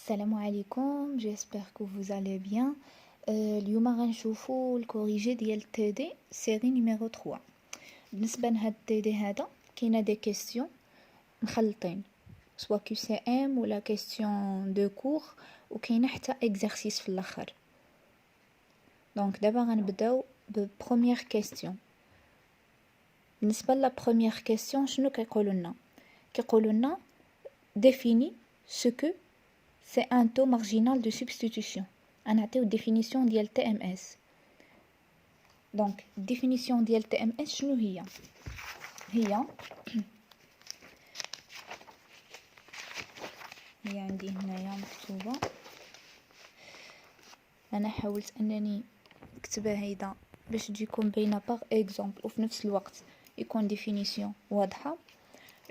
السلام عليكم. j'espère que vous allez bien. اليوم غنشوفوا الكوريجي ديال تي دي سيري نيميرو 3. بالنسبه لهاد تي دي هذا كاينه دي كيسيون مخلطين سوا كيو سي ام ولا كيسيون دو كور وكاينه حتى اكزرسيس في الاخر. دونك دابا غنبداو ببروميير كيسيون. بالنسبه لا بروميير كيسيون شنو كيقولوا لنا définis ce que c'est un taux marginal de substitution. غنعطيو définition ديال TMS. دونك définition ديال TMS شنو هي عندي هنايا مكتوبه. انا حاولت انني نكتبها هيدا باش تجيكم باينه باغ اكزومبل وفي نفس الوقت يكون définition واضحه.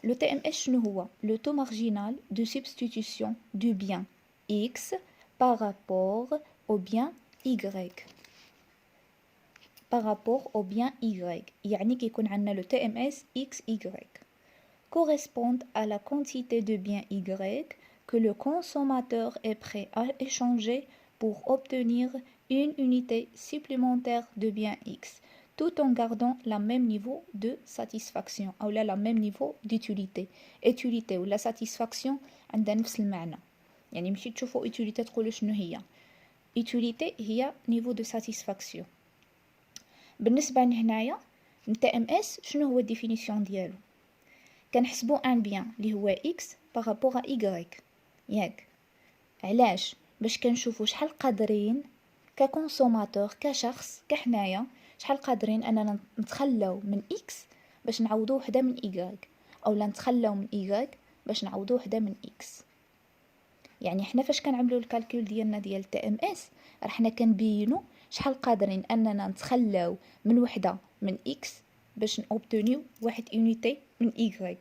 Le TMS شنو هو؟ Le taux marginal de substitution du bien X par rapport au bien Y. Par rapport au bien Y. يعني كيكون عندنا le TMS XY correspond à la quantité de bien Y que le consommateur est prêt à échanger pour obtenir une unité supplémentaire de bien X, tout en gardant le même niveau de satisfaction ou le même niveau d'utilité. Utilité ou la satisfaction عندها نفس المعنى. يعني مشي تشوفوا utilité تقولوا شنو هي. utilité هي niveau de satisfaction. بالنسبة لهنايا TMS شنو هو الديفينيسيون ديالو؟ كنحسبوا ان بيان اللي هو اكس بارابور ا y ياك. علاش؟ باش كنشوفوا شحال قادرين ككونسوماتور كشخص كحنايا شحال قادرين اننا نتخلاو من اكس باش نعوضوا وحده من y اولا نتخلاو من y باش نعوضوا وحده من x. يعني حنا فاش كنعملوا الكالكول ديالنا ديال تي ام اس راه حنا كنبينوا شحال قادرين اننا نتخلاو من وحده من x باش نوبتونيو واحد يونيتي من y.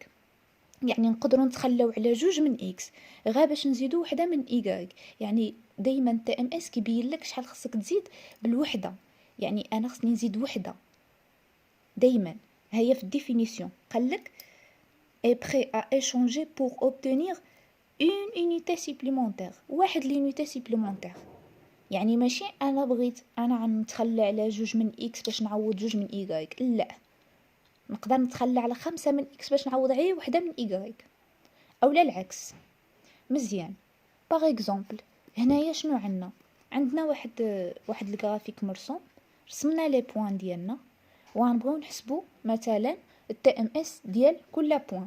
يعني نقدروا نتخلاو على جوج من x غير باش نزيدوا وحده من y. يعني دائما تي ام اس كيبين لك شحال خصك تزيد بالوحده. يعني انا خصني نزيد وحده دائما. هي في الديفينيسيون قال لك est prêt à échanger pour obtenir une unité supplémentaire. واحد l'unité supplémentaire. يعني ماشي انا بغيت انا نتخلى على جوج من x باش نعوض جوج من y. لا، نقدر نتخلى على 5 من x باش نعوض غير وحده من y اولا العكس. مزيان. باغ اكزومبل هنايا شنو عندنا واحد الجرافيك مرسوم. رسمنا لي بوين ديالنا وغنبغيو نحسبوا مثلا التي ام اس ديال كل بوين.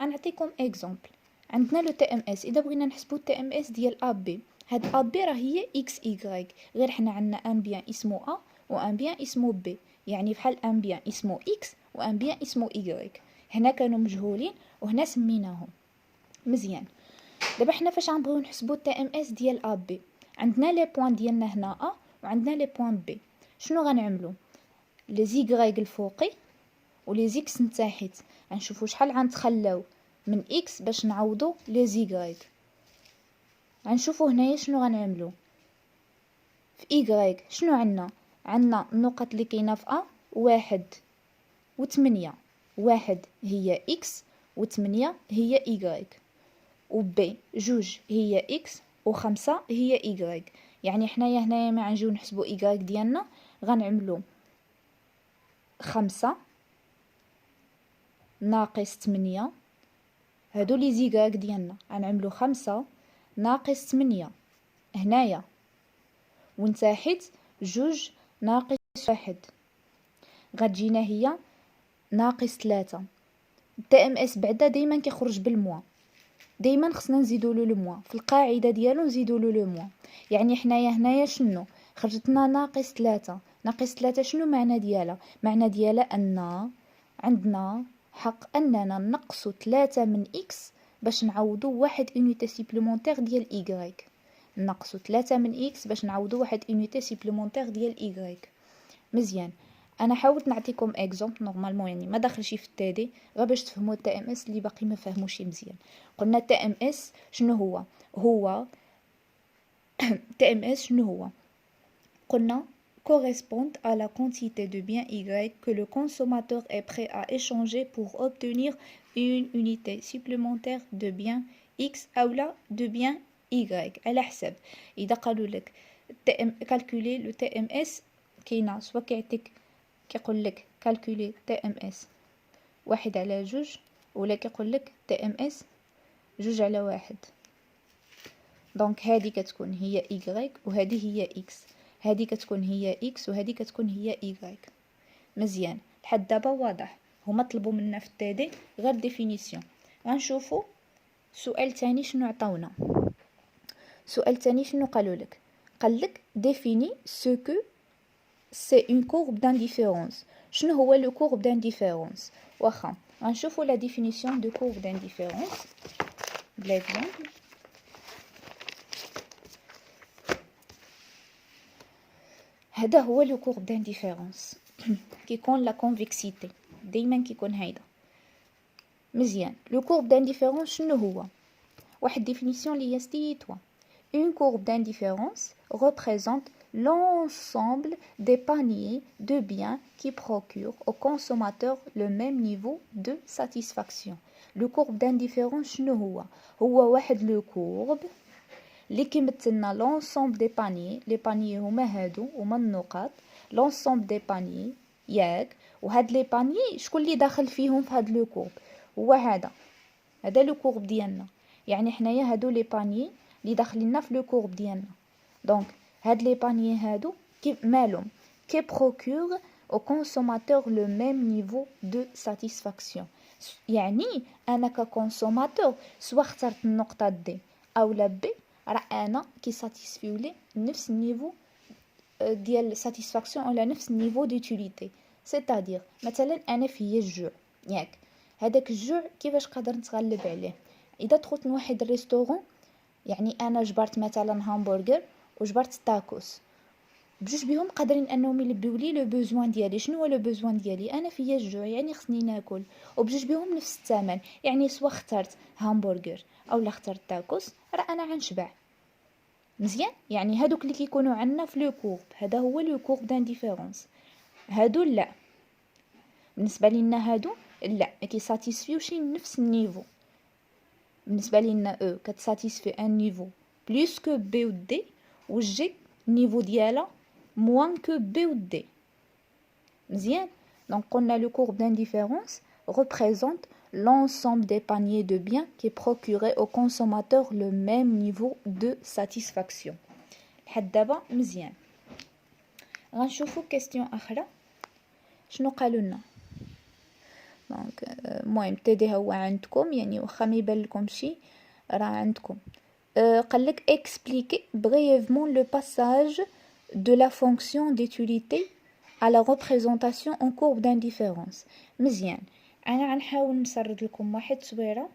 غنعطيكم اكزومبل. عندنا لو تي ام اس. اذا بغينا نحسبوا التي ام اس ديال ا بي، هاد ا بي راه هي اكس y. غير حنا عندنا ان بيان اسمه ا وان بيان اسمه بي. يعني بحال ان بيان اسمه اكس وان بيان اسمه y. هنا كانوا مجهولين وهنا سميناهم. مزيان. دابا حنا فاش غنبغيو نحسبوا التي ام اس ديال ا بي، عندنا لي بوين ديالنا هنا ا وعندنا لي بوين بي. شنو غنعملوا؟ لي زيغريك الفوقي ولي زيكس نتاحت غنشوفوا شحال غنتخلاو من اكس باش نعوضوا لي زيغريك. غنشوفوا هنايا شنو غنعملوا في ايغريك. شنو عندنا النقط اللي كاينه في ا 1 و8. 1 هي اكس و8 هي ايغريك، وبي 2 هي اكس و5 هي ايغريك. يعني حنايا هنايا ما غنجيو نحسبوا ايغريك ديالنا غنعملوا 5 ناقص 8. هادو لي زيغريك ديالنا غنعملوا 5 ناقص 8 هنايا، ونتاحت 2 ناقص 1 غتجينا هي ناقص 3. التي ام اس بعدا دائما كيخرج بالموا. دائما خصنا نزيدوا له الموا في القاعده ديالو، نزيدوا له الموا. يعني حنايا هنايا شنو خرجت لنا ناقص 3. ناقص 3 شنو معنى ديالها؟ معنى ديالها ان عندنا حق اننا نقصوا 3 من اكس باش نعوضوا واحد يونيتي سيبليمونتير ديال y. نقصوا 3 من اكس باش نعوضوا واحد يونيتي سيبليمونتير ديال y. مزيان. انا حاولت نعطيكم اكزومبل نورمالمون يعني ما داخلش في التادي غير باش تفهموا التي ام اس اللي باقي ما فهموش مزيان. قلنا التي ام اس شنو هو التي ام اس شنو هو؟ قلنا correspondent à la quantité de bien Y que le consommateur est prêt à échanger pour obtenir une unité supplémentaire de bien X ou là de bien y على حسب اذا قالوا لك كالكولي لو تي ام اس كاينه سوا كيعطيك كيقول لك كالكولي تي ام اس 1/2 ولا كيقول لك تي ام اس 2/1. دونك هذه كتكون هي y وهذه هي x، هذه كتكون هي x وهذه كتكون هي y. مزيان لحد دابا واضح. هما طلبوا منا في التادي غير ديفينيسيون. غنشوفوا سؤال تاني شنو عطاونا. سؤال تاني شنو قالوا لك؟ قال لك définis ce que c'est une courbe d'indifférence. شنو هو لو courbe d'indifférence؟ واخا غنشوفوا لا définition de courbe d'indifférence بلا exemple. هذا هو لو courbe d'indifférence كيكون لا convexité دايما كيكون هيدا. مزيان لو courbe d'indifférence شنو هو؟ واحد définition اللي هي ستيتوا. Une courbe d'indifférence représente l'ensemble des paniers de biens qui procurent au consommateur le même niveau de satisfaction. Le courbe d'indifférence شنو هو؟ هو واحد لو courbe اللي كيمثلنا l'ensemble des paniers. les paniers هما هادو هما النقاط l'ensemble des paniers ياك. وهاد لي paniers شكون اللي داخل فيهم في هاد لو courbe؟ هو هذا لو courbe ديالنا. يعني حنايا هادو لي paniers اللي داخليننا في لو كورب ديالنا. دونك هاد لي بانيي هادو كي مالهم كي بروكور او كونسوماتور لو ميم نيفو دو ساتيسفاكسيون. يعني انا ككونسوماتور سوا اخترت النقطه دي او لا بي راه انا كي ساتيسفيو لي نفس النيفو ديال ساتيسفاكسيون ولا نفس النيفو ديوتيليتي. سيتادير مثلا انا فيا الجوع ياك. هذاك الجوع كيفاش قادر نتغلب عليه؟ اذا دخلت لواحد الريستورون يعني انا جبرت مثلا همبرجر وجبرت تاكوس بجوج بهم قادرين انهم يلبيو لي لو بوزوان ديالي. شنو هو لو بوزوان ديالي؟ انا فيا الجوع يعني خصني ناكل وبجوج بهم نفس الثمن. يعني سوا اخترت همبرجر او لا اخترت تاكوس راه انا غنشبع. مزيان يعني هادوك اللي كيكونوا عندنا في لو كورب هذا هو لو كورب دانديفيرونس. هادو لا بالنسبه لينا هادو لا ما كيساتيسفيوش نفس النيفو. بالنسبه لينا او كتساتيسفي ان نيفو بلوس كو بي و دي والجي النيفو ديالها موان كو بي و دي. مزيان دونك قلنا لو كورب d'indifférence représente l'ensemble des paniers de biens qui procuraient au consommateur le même niveau de satisfaction. لحد دابا مزيان. غنشوفوا كيستيون اخرى شنو قالوا لنا. دونك المهم تدي هو عندكم يعني واخا ما يبان لكم شي راه عندكم. قال لك expliquer brièvement le passage de la fonction d'utilité à la représentation en courbe d'indifférence. مزيان انا غنحاول نسرد لكم واحد تصويره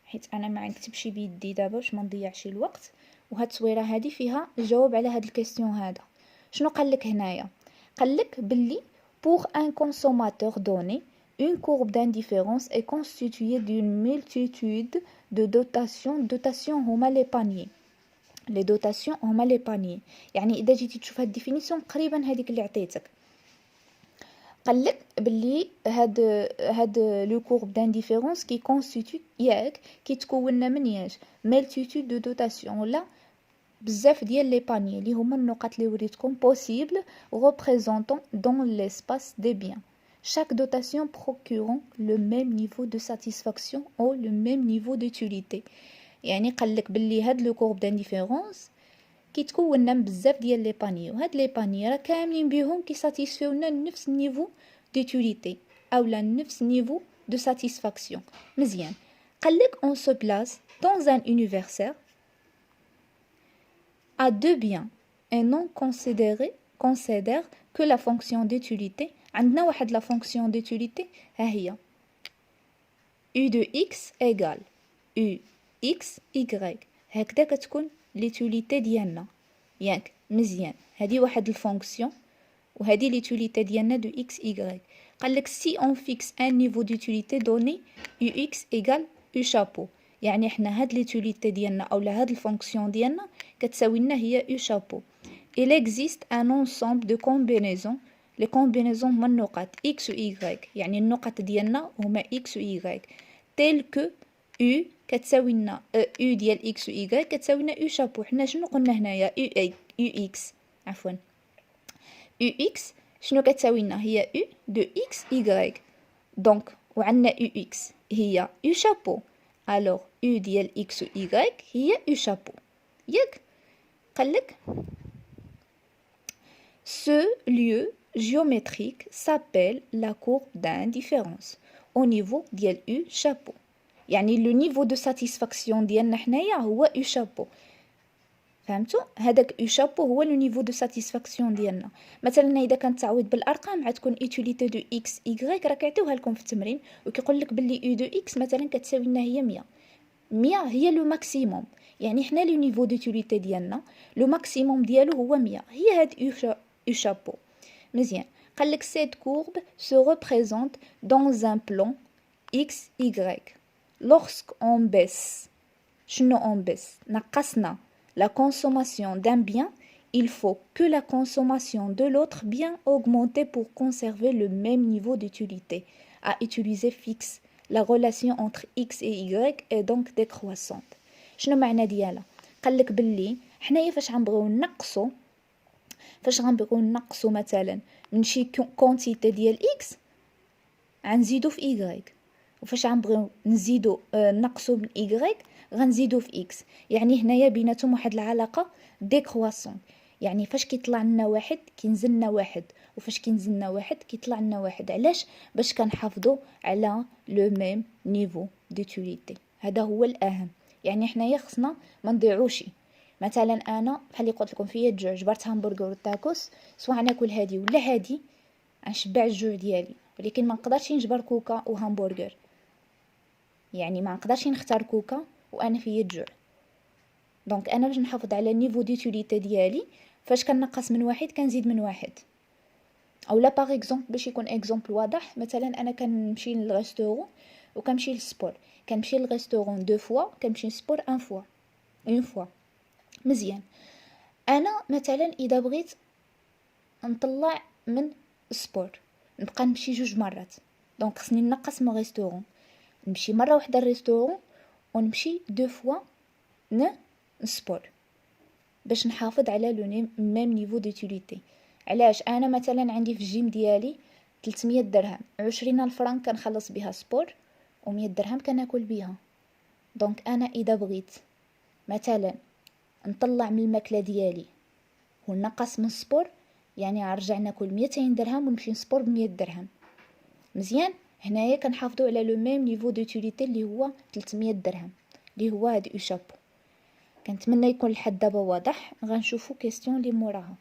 حيت انا ما نكتبش بيدي دابا باش ما نضيعش الوقت. وهاد التصويره هذه فيها الجواب على هاد الكيستيون هذا. شنو قال لك هنايا؟ قال لك باللي pour un consommateur donné une courbe d'indifférence est constituée d'une multitude de dotations. dotations هما les paniers. les dotations هما les paniers. يعني اذا جيتي تشوف هاد الديفينيسيون قريبا هذيك اللي عطيتك. قال لك باللي هاد لو كورب دانديفيرونس كي كونستيتو ياك كيتكون من ياش multitude de dotations ولا بزاف ديال لي بانيي اللي هما النقط اللي وريتكم possible représentant dans l'espace des biens. chaque dotation procurant le même niveau de satisfaction ou le même niveau d'utilité. يعني قال لك باللي هاد لو كورب دانديفيرونس كيتكون من بزاف ديال لي بانيي وهاد لي بانيي راه كاملين بهم كيساتيسفيونا نفس النيفو ديوتيليتي اولا نفس النيفو دو ساتيسفاكسيون. مزيان قال لك on se place dans un univers à deux biens et non considère que la fonction d'utilité. عندنا واحد la fonction d'utilité ها هي u de x égale u x y. هكذا كتكون ليتوليتي ديالنا ياك. مزيان هذه واحد الفونكسيون وهذه ليتوليتي ديالنا دو x y. قال لك si on fixe un niveau d'utilité donné ux égale u chapeau. يعني حنا هاد ليتوليتي ديالنا اولا هاد الفونكسيون ديالنا كتساوي لنا هي u chapeau. il existe un ensemble de combinaisons. les combinaisons هما النقط x و y يعني النقط ديالنا هما x و y tel que u كتساوي لنا او ديال اكس و ايغريك كتساوي لنا او شابو. حنا شنو قلنا هنايا؟ او اكس عفوا او اكس شنو كتساوي لنا؟ هي او دو اكس ايغريك. دونك وعندنا او اكس هي او شابو، الوغ او ديال اكس و ايغريك هي او شابو. ياك قالك ce lieu géométrique s'appelle la courbe d'indifférence au niveau ديال او شابو. يعني لو نيفو دو ساتيسفاكسيون ديالنا حنايا هو او شابو. فهمتوا؟ هذاك او شابو هو لو نيفو دو ساتيسفاكسيون ديالنا. مثلا اذا كان تعويض بالارقام غتكون ايتيليتي دو اكس ايغريك، راه كيعطيوها لكم في التمرين وكيقول لك باللي او دو اكس مثلا كتساوي لنا هي 100. 100 هي لو ماكسيموم، يعني حنا لو نيفو دوتيليتي ديالنا لو ماكسيموم ديالو هو 100. هي هاد او شابو. مزيان. قال لك cette courbe se représente dans un plan x y lorsqu'on baisse. شنو on baisse؟ نقصنا la consommation d'un bien, il faut que la consommation de l'autre bien augmente pour conserver le même niveau d'utilité à utiliser fixe. La relation entre x et y est donc décroissante. شنو معنى ديالها؟ قال لك باللي حنايا فاش غنبغيو نقصو مثلا من شي كونتيتي ديال x غنزيدو في y، وفاش غنبغيو نزيدو نقصو من y غنزيدو في x. يعني هنايا بيناتهم واحد العلاقه ديكرواسون، يعني فاش كيطلع لنا واحد كينزل لنا واحد، وفاش كينزل لنا واحد كيطلع لنا واحد. علاش؟ باش كنحافظوا على لو ميم نيفو دوتيليتي. هذا هو الاهم. يعني حنايا خصنا ما نضيعوش. مثلا انا بحال اللي قلت لكم فيا الجوع، جبرت همبرغر وتاكوس، سواء ناكل هادي ولا هادي غنشبع الجوع ديالي، ولكن ما نقدرش نجبر كوكا وهمبرغر. يعني ما نقدرش نختار كوكا وانا فيا الجوع. دونك انا باش نحافظ على النيفو ديتيليتي ديالي فاش كنقص من واحد كنزيد من واحد. او لا باغ اكزومبل باش يكون اكزومبل واضح، مثلا انا كنمشي للريستورون وكنمشي للسبور، كنمشي للريستورون 2 فوا، كنمشي للسبور 1 فوا، اون فوا. مزيان. انا مثلا اذا بغيت نطلع من السبور نبقى نمشي 2 مرات، دونك خصني نقص من الريستورون، نمشي مره واحده للريستورون ونمشي 2 فوا السبور باش نحافظ على لو ميم نيفو دوتيليتي. علاش؟ انا مثلا عندي في الجيم ديالي 300 درهم، 20 الفرنك كنخلص بها سبور و100 درهم كناكل بها. دونك انا اذا بغيت مثلا نطلع من الماكله ديالي ونقص من السبور، يعني غنرجع ناكل 200 درهم ونمشي نسبور ب100 درهم. مزيان. هنايا كنحافظوا على لو ميم نيفو دوتيليتي اللي هو 300 درهم، اللي هو هاد او شابو. كنتمنى يكون لحد دابا واضح. غنشوفوا كيستيون اللي موراها.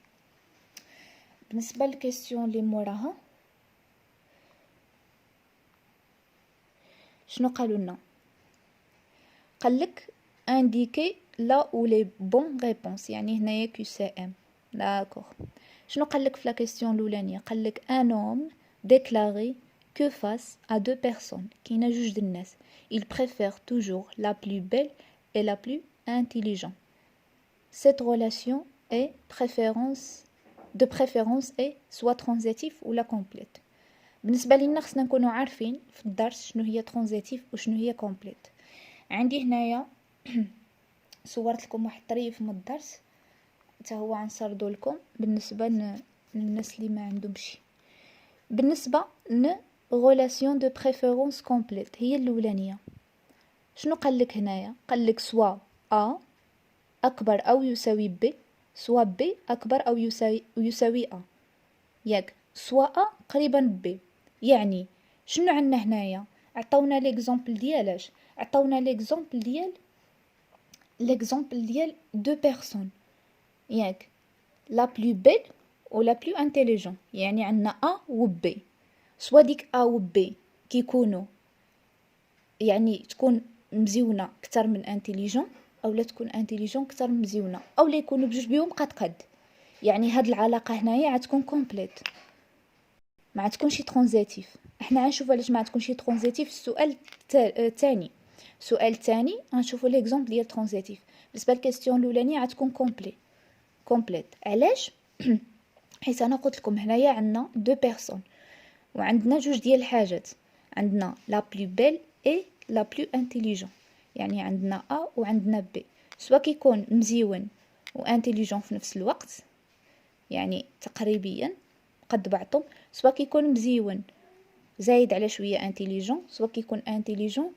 بالنسبه للكيستيون اللي موراها شنو قالوا لنا؟ قال لك انديكي لا او لي بون ريبونس، يعني هنايا كيو سي ام. داكوغ. شنو قال لك في لا كيستيون الاولانيه؟ قال لك ان هوم ديكلاري que face à deux personnes كاينه جوج د الناس il préfère toujours la plus belle et la plus intelligente. Cette relation est de préférence est soit transitif ou la complète. بالنسبه لينا خصنا نكونوا عارفين في الدرس شنو هي ترانزيتيف وشنو هي كومبليت. عندي هنايا صورت لكم واحد الطريف من الدرس حتى هو غنسردو لكم بالنسبه للناس اللي ما عندهمش. بالنسبه ل relation de préférence complète هي الاولانيه. شنو قال لك هنايا؟ قال لك سوا A اكبر او يساوي B، سوا B اكبر او يساوي A. ياك سوا A قريبا B. يعني شنو عندنا هنايا؟ عطاونا ليكزامبل ديالاش؟ عطاونا ليكزامبل ديال دو بيرسون، ياك لا بلو بيل و لا بلو انتيليجون. يعني عندنا A و B، سوا ديك A و B كيكونوا يعني تكون مزيونه اكثر من انتيليجون، او لا تكون انتيليجون اكثر من مزيونه، او لا يكونوا بجوج بيهم قد. يعني هاد العلاقه هنايا غتكون كومبليت، ما تكونش ترانزيتيف. احنا غنشوفوا علاش ما تكونش ترانزيتيف السؤال الثاني. السؤال الثاني غنشوفوا ليكزامبل ديال ترانزيتيف. بالنسبه للكيستيون الاولانيه غتكون كومبليت. علاش؟ حيت انا قلت لكم هنايا عندنا دو بيرسون وعندنا جوج ديال الحاجات، عندنا لا بلو بيل اي لا بلو انتيليجون. يعني عندنا ا وعندنا بي، سواء كيكون مزيون وانتيليجون في نفس الوقت، يعني تقريبيا قد بعضهم، سواء كيكون مزيون زايد على شويه انتيليجون، سواء كيكون انتيليجون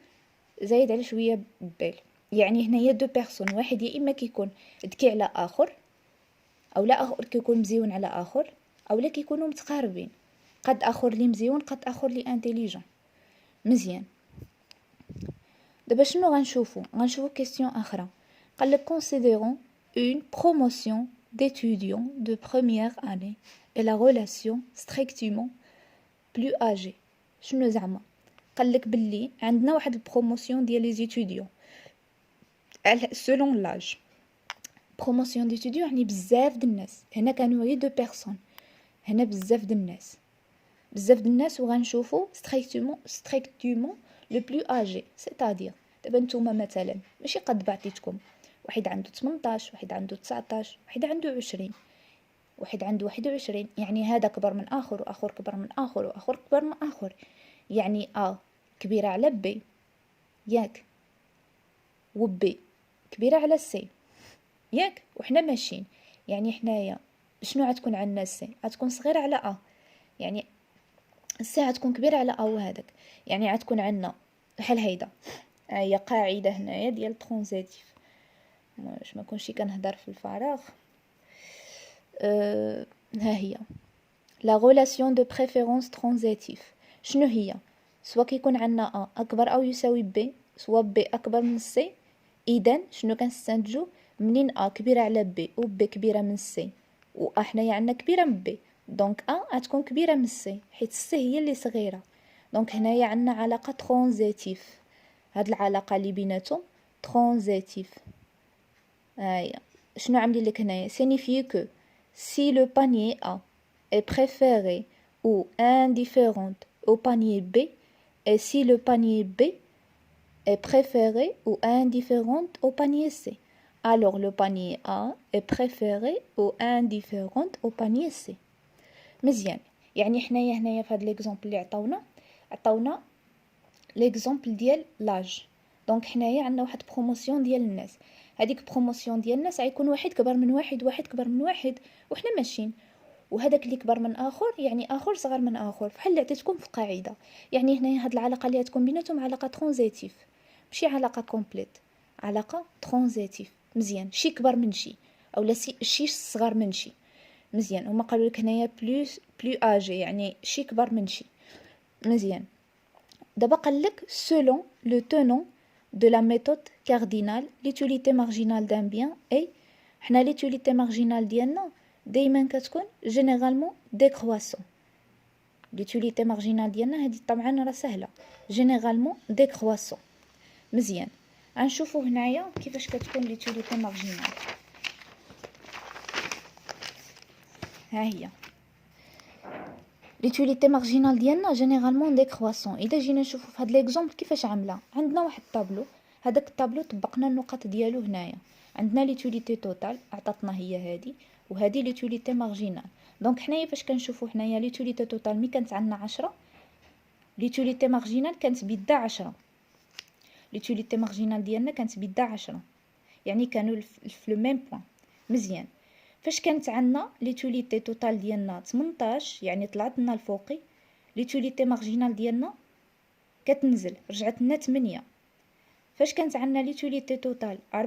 زايد على شويه بال. يعني هنايا دو بيرسون، واحد يا اما كيكون ذكي على اخر، او لا اخر كيكون مزيون على اخر، او لا كيكونوا متقاربين، قد اخر لي مزيون قد اخر لي انتيليجون. مزيان. دابا شنو غنشوفو كيسيون اخرى. قال لك considérons une promotion d'étudiants de première année et la relation strictement plus âgés. شنو زعما؟ قال لك باللي عندنا واحد البروموسيون ديال لي زيتوديون سولون لاج. بروموسيون ديتوديون يعني بزاف د الناس، هنا كانوا غير دو بيرسون، هنا بزاف د الناس، بزاف د الناس. وغنشوفو ستريكتومون لو بلو اجي، سيتادير دابا نتوما مثلا ماشي قد بعضيتكم، واحد عنده 18، واحد عنده 19، واحد عنده 20، واحد عنده 21، يعني هذا كبر من اخر واخر كبر من اخر واخر كبر من اخر، يعني كبيره على بي ياك، وبي كبيره على سي ياك، وحنا ماشيين. يعني حنايا شنو غتكون عندنا؟ سي غتكون صغيره على يعني السي غتكون كبيره على وهذاك، يعني غتكون عندنا بحال هيدا. هي قاعده هنايا ديال ترانزيتيف، باش ما كنشي كنهضر في الفراغ. ها هي لا ريلاسيون دو بريفيرونس ترانزيتيف. شنو هي؟ سواء كيكون عندنا اكبر او يساوي بي، سواء بي اكبر من سي، اذا شنو كنستنتجو؟ منين كبيره على بي و بي كبيره من سي و حنايا عندنا كبيره من بي، دونك غتكون كبيره من سي حيت سي هي اللي صغيره. دونك هنايا عندنا علاقه ترانزيتيف، هاد العلاقه اللي بيناتهم ترانزيتيف. هيا شنو عاملين لك هنايا؟ سينيفي كو si le panier A est préféré ou indifférente au panier B, et si le panier B est préféré ou indifférente au panier C, alors le panier A est préféré ou indifférente au panier C. مزيان. يعني حنايا هنايا في هذا ليكزامبل اللي عطاونا ليكزامبل ديال لاج. دونك حنايا عندنا واحد بروموسيون ديال الناس، هذيك بروموسيون ديال الناس غيكون واحد كبر من واحد، واحد كبر من واحد، وحنا ماشيين. وهذاك اللي كبر من اخر يعني اخر صغر من اخر، بحال اللي عطيتكم في قاعده. يعني هنايا هاد العلاقه اللي غتكون بيناتهم علاقه ترانزيتيف، ماشي علاقه كومبليت، علاقه ترانزيتيف. مزيان. شي كبر من شي اولا شي صغر من شي. مزيان. وما قالوا لك هنايا بلو اجي يعني شي كبر من شي. مزيان. دابا قال لك selon le tenant de la méthode cardinale l'utilité marginale d'un bien est، حنا l'utilité marginale ديالنا دائما كتكون généralement décroissant. l'utilité marginale ديالنا هذه طبعا راه سهله، généralement décroissant. مزيان. غنشوفوا هنايا كيفاش كتكون l'utilité marginale. ها هي ليتوليتي مارجينال ديالنا جينيرالمون ديكرواسون. اذا جينا نشوفوا في هذا ليكزامبل كيفاش عامله، عندنا واحد الطابلو، هذاك الطابلو طبقنا النقط ديالو هنايا. عندنا ليتوليتي توتال عطاتنا هي هذه، وهذه ليتوليتي مارجينال. دونك حنايا فاش كنشوفوا هنايا ليتوليتي توتال مي كانت عندنا 10، ليتوليتي مارجينال كانت بيدا 10. ليتوليتي مارجينال ديالنا كانت بيدا 10، يعني كانوا في لو ميم بوين. مزيان. فاش كانت عندنا ليتوليتي توتال ديالنا 18، يعني طلعت لنا الفوقي، ليتوليتي مارجينال ديالنا كتنزل رجعت لنا 8. فاش كانت عندنا ليتوليتي توتال 24،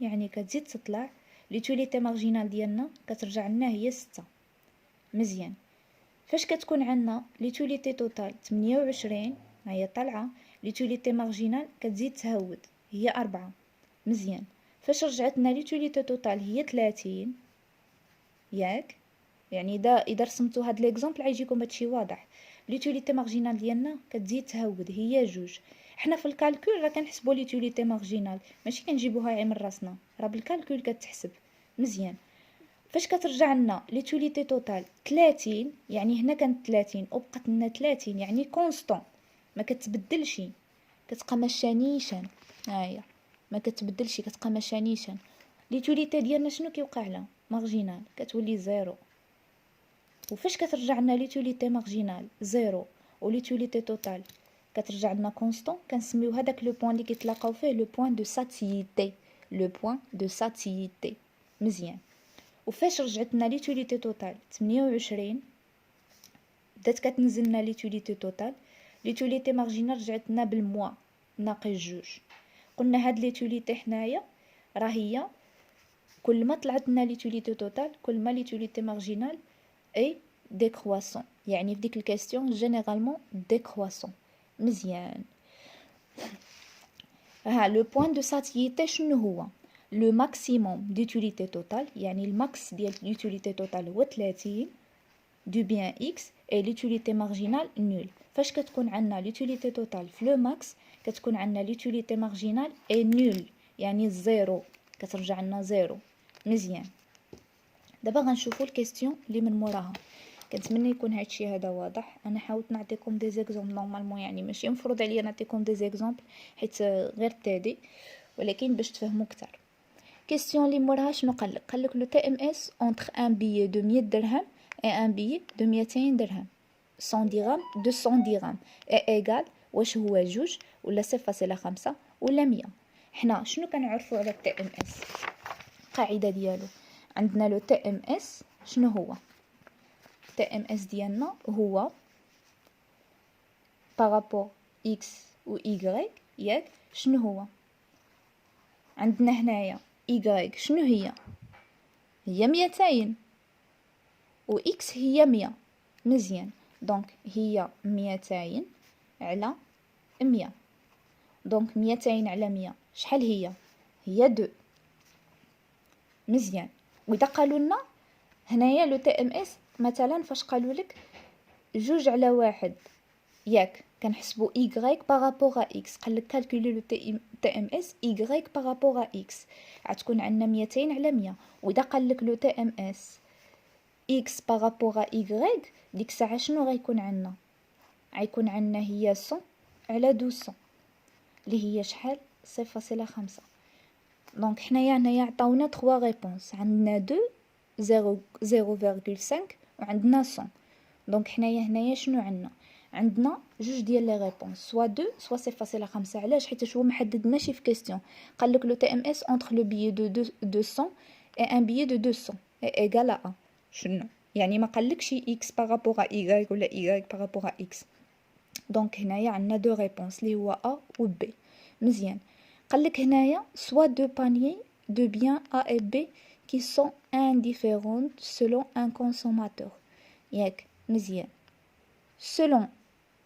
يعني كتزيد تطلع، ليتوليتي مارجينال ديالنا كترجع لنا هي 6. مزيان. فاش كتكون عندنا ليتوليتي توتال 28، هي طالعه، ليتوليتي مارجينال كتزيد تهود هي 4. مزيان. فاش رجعت لنا ليتوليتي توتال هي 30 ياك، يعني اذا رسمتوا هاد ليكزامبل غيجيكم هادشي واضح. ليتوليتي مارجينال ديالنا كتزيد تهود هي 2. حنا في الكالكول راه كنحسبوا ليتوليتي مارجينال، ماشي كنجيبوها غير من راسنا، راه بالكالكول كتحسب. مزيان. فاش كترجع لنا ليتوليتي توتال 30، يعني هنا كانت 30 وبقات لنا 30، يعني كونستون ما كتبدلش، كتبقى ماشانيشان. هاهي ما كتبدلش، كتبقى ماشانيشان. ليتوليتي ديالنا شنو كيوقع لها؟ مارجينال كتولي 0. وفاش كترجع لنا ليتوليتي مارجينال 0 وليتوليتي توتال كترجع لنا كونستون، كنسميو هذاك لو بوين اللي كيتلاقاو فيه لو بوين دو ساتييتي، لو بوين دو ساتييتي. مزيان. وفاش رجعت لنا ليتوليتي توتال 28 بدات كتنزل لنا ليتوليتي توتال، ليتوليتي مارجينال رجعت لنا بالموا ناقص جوج. قلنا هاد ليتوليتي حنايا راه هي كل ما طلعت لنا ليتوليتي توتال كل ما ليتوليتي مارجينال اي ديكرواسون، يعني في ديك الكاستيون جينيرالمون ديكرواسون. مزيان. ها لو بوين دو ساتييتي شنو هو؟ لو ماكسيموم ديوتيليتي توتال، يعني الماكس ديال ليوتيليتي توتال هو 30 دو بيان اكس اي ليوتيليتي مارجينال نول. فاش كتكون عندنا ليوتيليتي توتال في لو ماكس كتكون عندنا ليوتيليتي مارجينال اي نول، يعني زيرو، كترجع لنا زيرو. مزيان. دابا غنشوفوا الكيستيون اللي من موراها. كنتمنى يكون هادشي هذا واضح. انا حاولت نعطيكم دي زيكزامبل نورمالمون، يعني ماشي مفروض عليا نعطيكم دي زيكزامبل حيت غير تادي، ولكن باش تفهموا اكثر. كيستيون اللي موراها شنو قالك لو تي ام اس اونتر ان بيي دو 100 درهم اي ان بيي دو 200 درهم 100 درهم 200 درهم اي ايغال واش هو جوج ولا 0.5 ولا 100. حنا شنو كنعرفوا على التي ام اس؟ القاعده ديالو عندنا لو تي ام اس شنو هو؟ تي ام اس ديالنا هو بارابور اكس و ايغريك، ياك؟ شنو هو عندنا هنايا؟ ايغريك شنو هي؟ هي 200 و اكس هي 100. مزيان. دونك هي 200 على 100. دونك 200 على 100 شحال هي؟ هي 2. مزيان. واذا قالوا لنا هنايا لو تي ام اس مثلا فاش قالوا لك 2/1، ياك كنحسبوا y بارابور ا x. قالك كالكولي لو تي ام اس y بارابور ا x، غتكون عندنا 200 على 100. واذا قالك لو تي ام اس x بارابور ا y، ديك الساعه شنو غيكون عندنا؟ غيكون عندنا هي 100 على 200 اللي هي شحال؟ 0.5. دونك حنايا هنايا عطاونا 3 ريبونس، عندنا 2 0.5 وعندنا 100. دونك حنايا هنايا شنو عندنا جوج ديال لي ريبونس، سوا 2 سوا 0.5. علاش؟ حيت هو محددناش في كيستيون. قال لك لو تي ام اس اونتر لو بيي دو 200 اي ان بيي دو 200 اي ايغال ا شنو، يعني ما قالكش اكس بارابور ا y ولا y بارابور ا اكس. دونك هنايا عندنا دو ريبونس اللي هو ا و بي. مزيان. قالك هنايا سوا دو بانيي de biens A et B qui sont indifférentes selon un consommateur. ياك؟ مزيان. Selon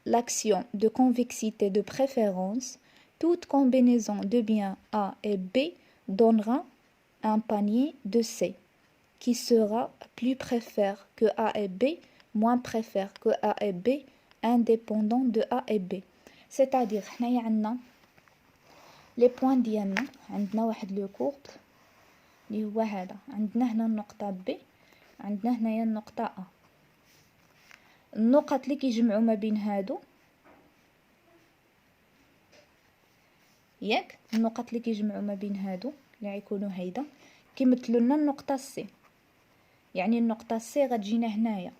l'axiome de convexité de préférence, toute combinaison de biens A et B donnera un panier de C qui sera plus préfère que A et B, moins préfère que A et B, indépendant de A et B. C'est-à-dire حنايا عندنا لي بوين ديالنا، عندنا واحد لو كورب اللي هو هذا، عندنا هنا النقطة بي، عندنا هنايا النقطة ا. النقط اللي كيجمعوا ما بين هادو، ياك؟ النقط اللي كيجمعوا ما بين هادو اللي غيكونوا هيدا كيمثلوا لنا النقطة سي، يعني النقطة سي غتجينا هنايا.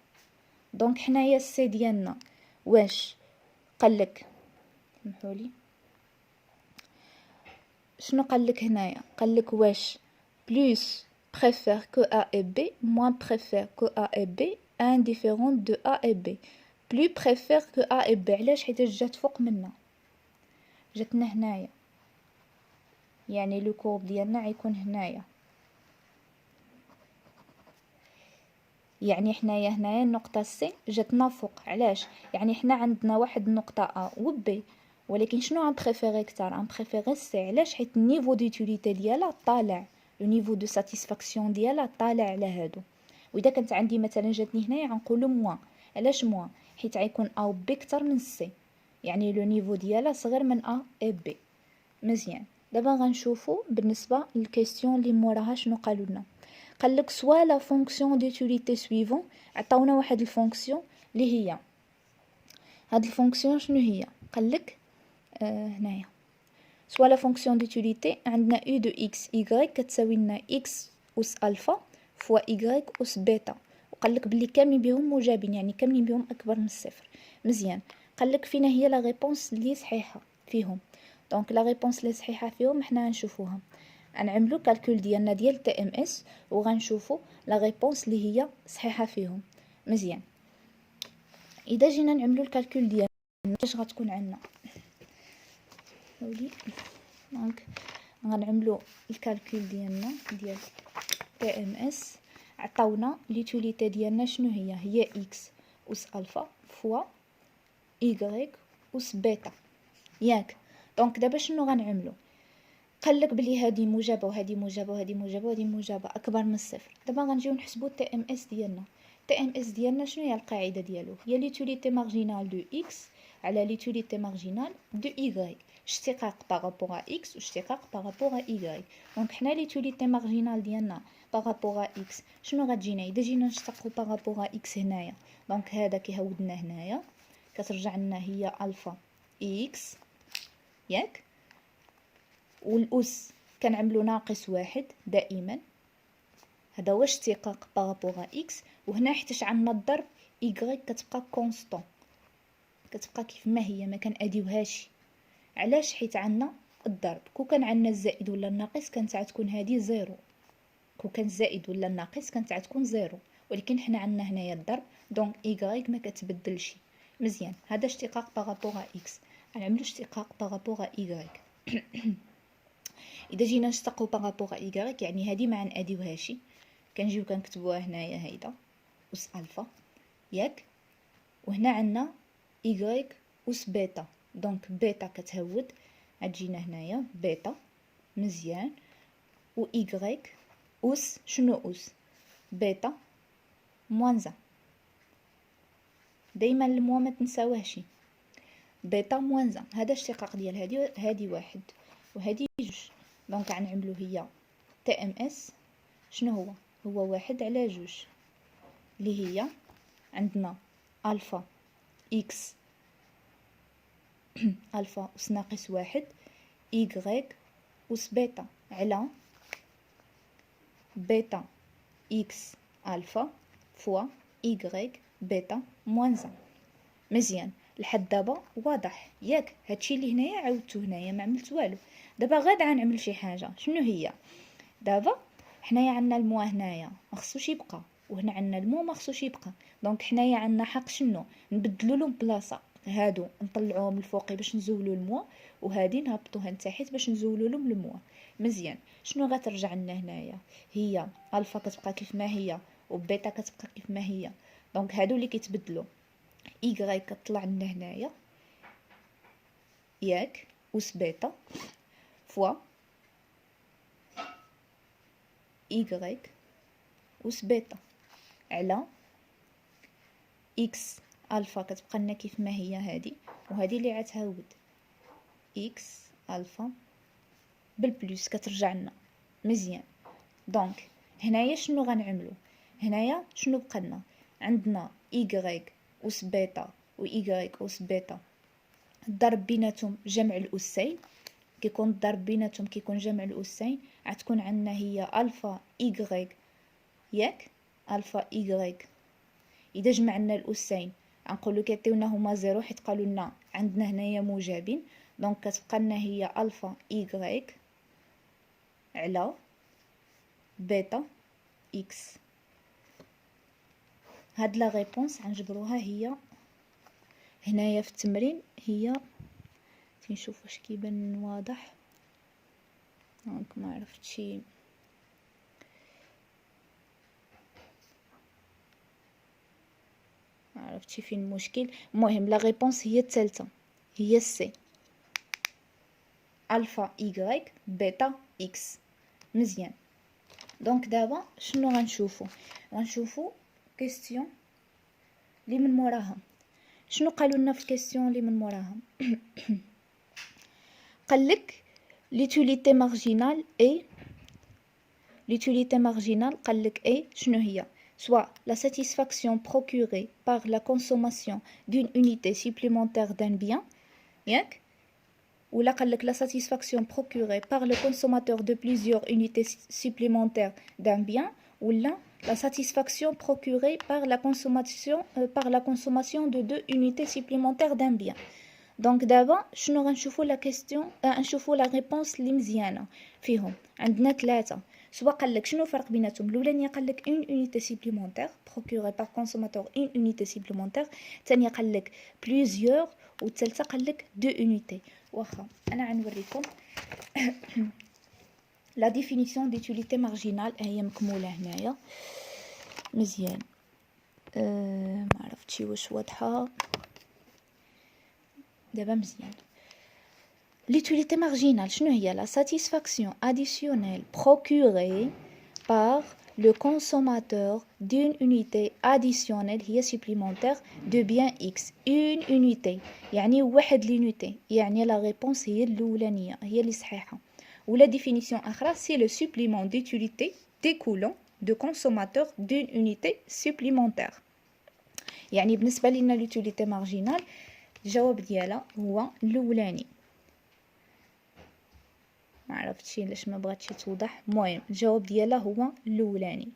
دونك حنايا السي ديالنا واش قالك؟ سمحولي، شنو قالك هنايا؟ قالك واش plus préfère que A et B, moins préfère que A et B, indifférent de A et B. plus préfère que A et B. علاش؟ حيت جات فوق منا، جاتنا هنايا، يعني لو كورب ديالنا غيكون هنايا، يعني حنايا هنايا النقطة سي جاتنا فوق. علاش؟ يعني حنا عندنا واحد النقطة ا و بي، ولكن شنو غنبريفيري كتر؟ غنبريفيري سي. علاش؟ حيت النيفو ديوتيليتي ديالها طالع، لو نيفو دو ساتيسفاكسيون ديالها طالع على هادو. واذا كانت عندي مثلا جاتني هنايا غنقولوا موان. علاش موان؟ حيت غيكون ا و بي كتر من سي، يعني لو نيفو ديالها صغير من ا اي بي. مزيان. دابا غنشوفوا بالنسبه للكيستيون اللي موراها شنو قالوا لنا. قال لك سوا لا فونكسيون ديوتيليتي سويفون، عطاونا واحد الفونكسيون اللي هي هاد الفونكسيون شنو هي؟ قال لك هنايا سوا لا فونكسيون ديوتيليتي عندنا او دو اكس y كتساوي لنا اكس اس الفا فوا y اس بيتا، وقال لك بلي كاملين بهم موجبين، يعني كاملين بهم اكبر من الصفر. مزيان. قال لك فينا هي لا ريبونس اللي صحيحه فيهم. دونك لا ريبونس اللي صحيحه فيهم حنا غنشوفوها، غنعملو كالكول ديالنا ديال تي ام اس وغنشوفو لا ريبونس اللي هي صحيحه فيهم. مزيان، اذا جينا نعملو الكالكول ديالنا كيفاش غتكون عندنا؟ دونك غنعملو الكالكول ديالنا ديال تي ام اس. عطاونا ليتوليتي ديالنا شنو هي اكس اس الفا فوا y اس بيتا ياك. دونك دابا شنو غنعملو؟ قالك بلي هذه موجبه وهذه موجبه وهذه موجبه وهذه موجبه اكبر من الصفر. دابا غنجيو نحسبوا تي ام اس ديالنا. تي ام اس ديالنا شنو هي القاعده ديالو؟ هي ليتوليتي مارجينال دو اكس على ليتوليتي مارجينال دو y، اشتقاق بارابور ا اكس واشتقاق بارابور ا y. دونك حنا ليتوليتي مارجينال ديالنا بارابور ا اكس شنو غتجينا؟ اذا جينا نشتقوا بارابور ا اكس هنايا، دونك هذا كيهودنا هنايا كترجع لنا هي الفا اكس ياك، والاس كنعملو ناقص واحد دائما، هذا هو اشتقاق بارابور اكس. وهنا حيتاش عندنا الضرب y كتبقى كونستون، كتبقى كيف ما هي ما كناديوهاش. علاش؟ حيت عندنا الضرب. كون كان عندنا الزائد ولا الناقص كانت غتكون هذه زيرو، كون كان الزائد ولا الناقص كانت غتكون زيرو، ولكن حنا عندنا هنايا الضرب دونك y ما كتبدلش. مزيان، هذا اشتقاق بارابور اكس. غنعملو اشتقاق بارابور y. اذا جينا نشتقو بارابور y يعني هذه ما غناديوهاش، كنجيو كنكتبوها هنايا هيدا اس الفا ياك، وهنا عندنا y اس بيتا. دونك بيتا كتهود غتجينا هنايا بيتا. مزيان، و y اس شنو اس بيتا موان زان. دايما الموا ما تنساوهش، بيتا موان زان. هذا اشتقاق ديال هذه واحد وهذه جوج. دونك غنعملو هي تي ام اس شنو هو واحد على جوج، اللي هي عندنا الفا اكس الفا اس ناقص واحد y اس بيتا على بيتا اكس الفا فوا y بيتا موان زان. مزيان، لحد دابا واضح ياك؟ هادشي اللي هنايا عاودتو هنايا ما عملت والو. دابا غادا غنعمل شي حاجه. شنو هي؟ دابا حنايا عندنا الموا هنايا ما خصوش يبقى، وهنا عندنا الموا ما خصوش يبقى. دونك حنايا عندنا حق شنو؟ نبدلو لهم بلاصه، هادو نطلعوهم الفوقي باش نزولو الموا، وهادي نهبطوها لتحت باش نزولو لهم الموا. مزيان، شنو غترجع لنا هنايا؟ هي الفا كتبقى كيف ما هي وبيتا كتبقى كيف ما هي. دونك هادو اللي كيتبدلوا. y كتطلع لنا هنايا ياك اس بيتا فوا y اس بيتا على اكس الفا كتبقى لنا كيف ما هي هذه، وهذه اللي غتهود اكس الفا بالبلوس كترجع لنا. مزيان، دونك هنايا شنو غنعملو؟ هنايا شنو بقى لنا؟ عندنا y اس بيتا و y اس بيتا الضرب بيناتهم جمع الاسين. كيكون الضرب بيناتهم كيكون جمع الاسين، غتكون عندنا هي الفا y ياك الفا y. اذا جمعنا الاسين غنقولوا كيعطيونا هما زيرو حيت قالوا لنا عندنا هنايا موجبين. دونك كتبقى لنا هي الفا y على بيتا اكس. هاد لا ريبونس غنجبروها هي هنايا في التمرين. هي نشوف واش كيبان واضح. دونك ما عرفتش فين المشكل. المهم لا ريبونس هي الثالثه، هي سي الفا y بيتا اكس. مزيان، دونك دابا شنو غنشوفو كيستيون اللي من موراها. شنو قالوا لنا في الكيستيون اللي من موراها؟ قالك ليتوليتي مارجينال اي l'utilité marginale قالك A شنو هي؟ soit la satisfaction procurée par la consommation d'une unité supplémentaire d'un bien ياك، ولا قالك la satisfaction procurée par le consommateur de plusieurs unités supplémentaires d'un bien، ولا la satisfaction procurée par la consommation de 2 unités supplémentaires d'un bien. دونك دابا شنو غنشوفوا لا كيستيون نشوفوا لا ريبونس اللي مزيانه فيهم. عندنا ثلاثه، سواء قال لك شنو الفرق بيناتهم. الاولانيه قال لك اون unité supplémentaire procurée par consommateur une unité supplémentaire، الثانيه قال لك plusieurs، والثالثه قال لك 2 unités. واخا انا غنوريكم لا ديفينيسيون d'utilité marginale هي مكموله هنايا مزيان. ما عرفتش واش واضحه دابا مزيان. L'utilité marginale شنو هي؟ la satisfaction additionnelle procurée par le consommateur d'une unité additionnelle هي supplémentaire de bien X. une unité يعني واحد l'unité، يعني la réponse هي الأولانية هي اللي صحيحة. ولا définition أخرى c'est le supplément d'utilité découlant de consommateur d'une unité supplémentaire. يعني بالنسبة لنا l'utilité marginale الجواب ديالها هو الأولاني. ما عرفتش علاش ما بغاتش توضح، المهم الجواب ديالها هو الاولاني.